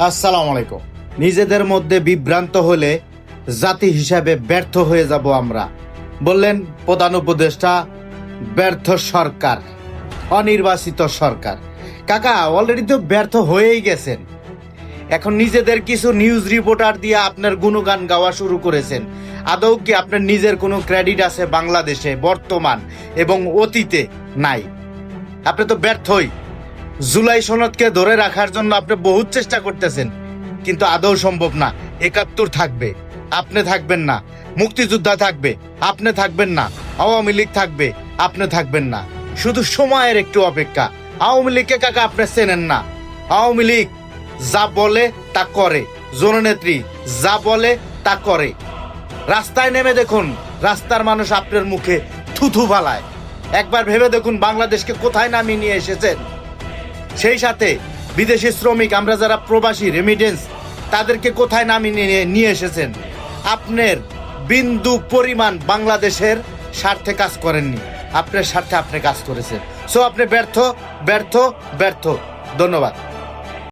আসসালামু আলাইকুম। নিজেদের মধ্যে বিভ্রান্ত হলে জাতি হিসাবে ব্যর্থ হয়ে যাব আমরা, বললেন প্রধান উপদেষ্টা। ব্যর্থ সরকার, অনির্বাচিত সরকার। কাকা অলরেডি তো ব্যর্থ হয়েই গেছেন। এখন নিজেদের কিছু নিউজ রিপোর্টার দিয়ে আপনার গুণগান গাওয়া শুরু করেছেন। আদৌ কি আপনার নিজের কোনো ক্রেডিট আছে বাংলাদেশে বর্তমান এবং অতীতে? নাই। আপনি তো ব্যর্থই। জুলাই সনদকে ধরে রাখার জন্য আপনি বহুত চেষ্টা করতেছেন, কিন্তু আদৌ সম্ভব না। ৭১ থাকবে, আপনি থাকবেন না। মুক্তিযোদ্ধা থাকবে, আপনি থাকবেন না। আওয়ামী লীগ থাকবে, আপনি থাকবেন না। শুধু সময়ের একটু অপেক্ষা। আওয়ামী লীগকে কাকা আপনি চেনেন না। আওয়ামী লীগ যা বলে তা করে, জননেত্রী যা বলে তা করে। রাস্তায় নেমে দেখুন, রাস্তার মানুষ আপনার মুখে থুথু ফালায়। একবার ভেবে দেখুন বাংলাদেশকে কোথায় নামিয়ে নিয়ে এসেছেন। সেই সাথে বিদেশি শ্রমিক, আমরা যারা প্রবাসী রেমিটেন্স, তাদেরকে কোথায় নামিয়ে নিয়ে এসেছেন। আপনার বিন্দু পরিমাণ বাংলাদেশের স্বার্থে কাজ করেননি, আপনার স্বার্থে আপনি কাজ করেছেন। সো আপনি ব্যর্থ ব্যর্থ ব্যর্থ। ধন্যবাদ।